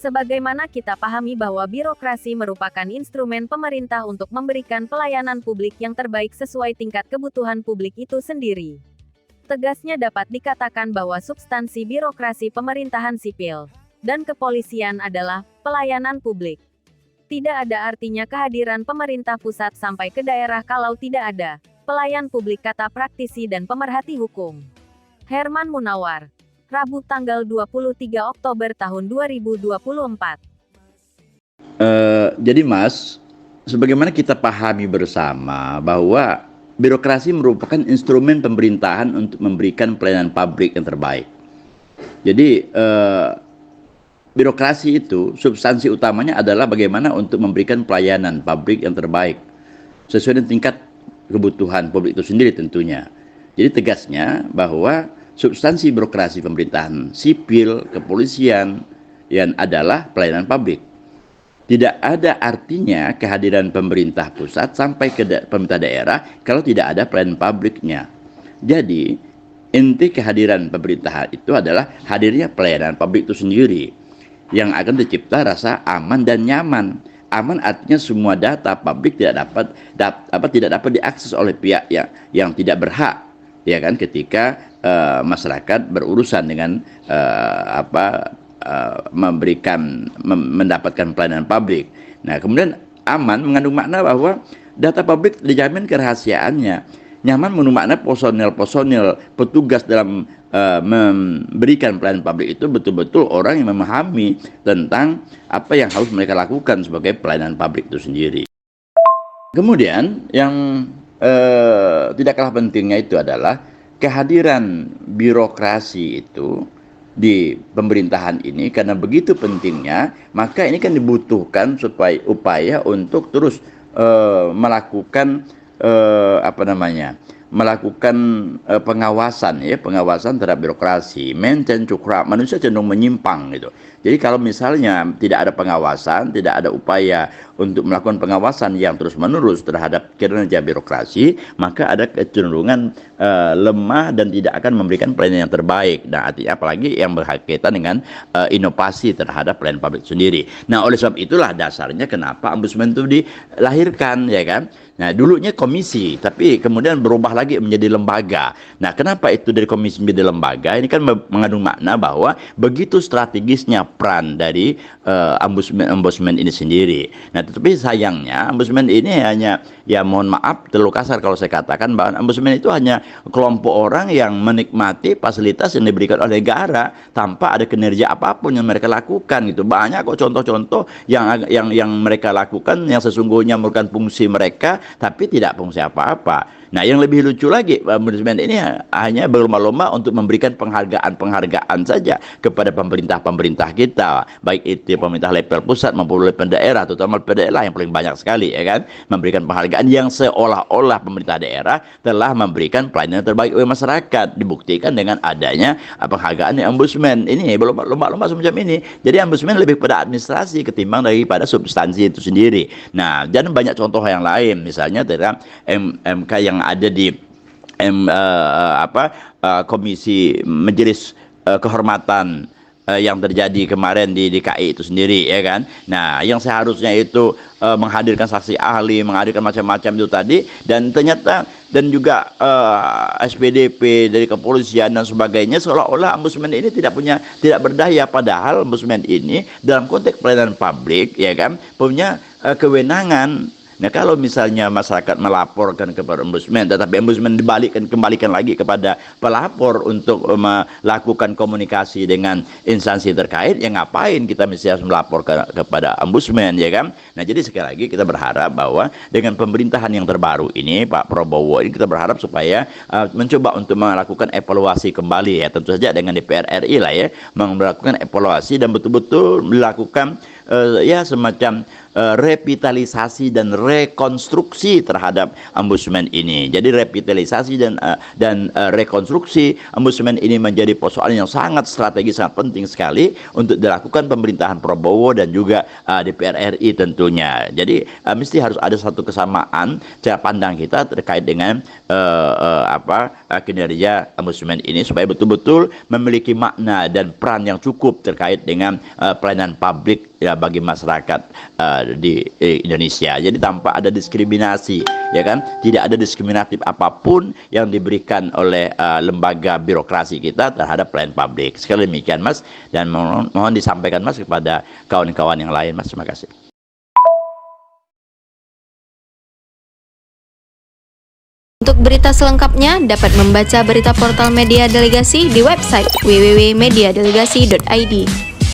Sebagaimana kita pahami bahwa birokrasi merupakan instrumen pemerintah untuk memberikan pelayanan publik yang terbaik sesuai tingkat kebutuhan publik itu sendiri. Tegasnya dapat dikatakan bahwa substansi birokrasi pemerintahan sipil dan kepolisian adalah pelayanan publik. Tidak ada artinya kehadiran pemerintah pusat sampai ke daerah kalau tidak ada pelayan publik, kata praktisi dan pemerhati hukum Herman Munawar, Rabu tanggal 23 Oktober tahun 2024. Jadi Mas, sebagaimana kita pahami bersama bahwa birokrasi merupakan instrumen pemerintahan untuk memberikan pelayanan publik yang terbaik. Jadi birokrasi itu substansi utamanya adalah bagaimana untuk memberikan pelayanan publik yang terbaik sesuai dengan tingkat kebutuhan publik itu sendiri tentunya. Jadi tegasnya bahwa substansi birokrasi pemerintahan sipil, kepolisian yang adalah pelayanan publik. Tidak ada artinya kehadiran pemerintah pusat sampai ke pemerintah daerah kalau tidak ada pelayanan publiknya. Jadi inti kehadiran pemerintahan itu adalah hadirnya pelayanan publik itu sendiri yang akan tercipta rasa aman dan nyaman. Aman artinya semua data publik tidak dapat diakses oleh pihak yang tidak berhak, ya kan, ketika masyarakat berurusan dengan mendapatkan pelayanan publik. Nah, kemudian aman mengandung makna bahwa data publik dijamin kerahasiaannya. Nyaman mengandung makna personil petugas dalam memberikan pelayanan publik itu betul-betul orang yang memahami tentang apa yang harus mereka lakukan sebagai pelayanan publik itu sendiri. Kemudian yang tidak kalah pentingnya itu adalah kehadiran birokrasi itu di pemerintahan ini. Karena begitu pentingnya, maka ini kan dibutuhkan supaya upaya untuk terus melakukan pengawasan terhadap birokrasi. Maintain cukra, manusia cenderung menyimpang gitu. Jadi kalau misalnya tidak ada pengawasan, tidak ada upaya untuk melakukan pengawasan yang terus-menerus terhadap kinerja birokrasi, maka ada kecenderungan lemah dan tidak akan memberikan pelayanan yang terbaik. Nah, artinya apalagi yang berkaitan dengan inovasi terhadap pelayanan publik sendiri. Nah, oleh sebab itulah dasarnya kenapa ombudsman itu dilahirkan, ya kan? Nah, dulunya komisi, tapi kemudian berubah lagi menjadi lembaga. Nah, kenapa itu dari komisi menjadi lembaga? Ini kan mengandung makna bahwa begitu strategisnya peran dari ombudsman ini sendiri. Nah, tetapi sayangnya ombudsman ini hanya, ya mohon maaf terlalu kasar kalau saya katakan bahwa ombudsman itu hanya kelompok orang yang menikmati fasilitas yang diberikan oleh negara tanpa ada kinerja apapun yang mereka lakukan gitu. Banyak kok contoh-contoh yang mereka lakukan yang sesungguhnya merupakan fungsi mereka tapi tidak fungsi apa-apa. Nah, yang lebih lucu lagi, ombudsman ini hanya berlomba-lomba untuk memberikan penghargaan saja kepada pemerintah-pemerintah kita, baik itu pemerintah level pusat maupun level daerah, terutama level daerah yang paling banyak sekali, ya kan, memberikan penghargaan yang seolah-olah pemerintah daerah telah memberikan pelayanan terbaik oleh masyarakat. Dibuktikan dengan adanya penghargaan ombudsman ini, berlomba-lomba semacam ini. Jadi ombudsman lebih pada administrasi ketimbang daripada substansi itu sendiri. Nah, dan banyak contoh yang lain, misalnya terhadap MK yang ada di Komisi Majelis Kehormatan yang terjadi kemarin di DKI itu sendiri, ya kan. Nah, yang seharusnya itu menghadirkan saksi ahli, menghadirkan macam-macam itu tadi, dan ternyata dan juga SPDP dari kepolisian dan sebagainya, seolah-olah ombudsman ini tidak berdaya, padahal ombudsman ini dalam konteks pelayanan publik, ya kan, punya kewenangan. Nah, kalau misalnya masyarakat melaporkan kepada ombudsman, tetapi ombudsman kembalikan lagi kepada pelapor untuk melakukan komunikasi dengan instansi terkait, ya ngapain kita mesti harus melapor kepada ombudsman, ya kan? Nah, jadi sekali lagi kita berharap bahwa dengan pemerintahan yang terbaru ini, Pak Prabowo ini, kita berharap supaya mencoba untuk melakukan evaluasi kembali, ya tentu saja dengan DPR RI lah, ya, melakukan evaluasi dan betul-betul melakukan ya semacam revitalisasi dan rekonstruksi terhadap ombudsman ini. Jadi revitalisasi dan rekonstruksi ombudsman ini menjadi persoalan yang sangat strategis, sangat penting sekali untuk dilakukan pemerintahan Prabowo dan juga DPR RI tentunya. Jadi mesti harus ada satu kesamaan cara pandang kita terkait dengan kinerja ombudsman ini supaya betul-betul memiliki makna dan peran yang cukup terkait dengan pelayanan publik ya bagi masyarakat di Indonesia. Jadi tanpa ada diskriminasi, ya kan? Tidak ada diskriminatif apapun yang diberikan oleh lembaga birokrasi kita terhadap pelayanan publik. Sekali demikian, Mas, dan mohon disampaikan, Mas, kepada kawan-kawan yang lain, Mas. Terima kasih. Untuk berita selengkapnya dapat membaca berita portal Media Delegasi di website www.mediadelegasi.id.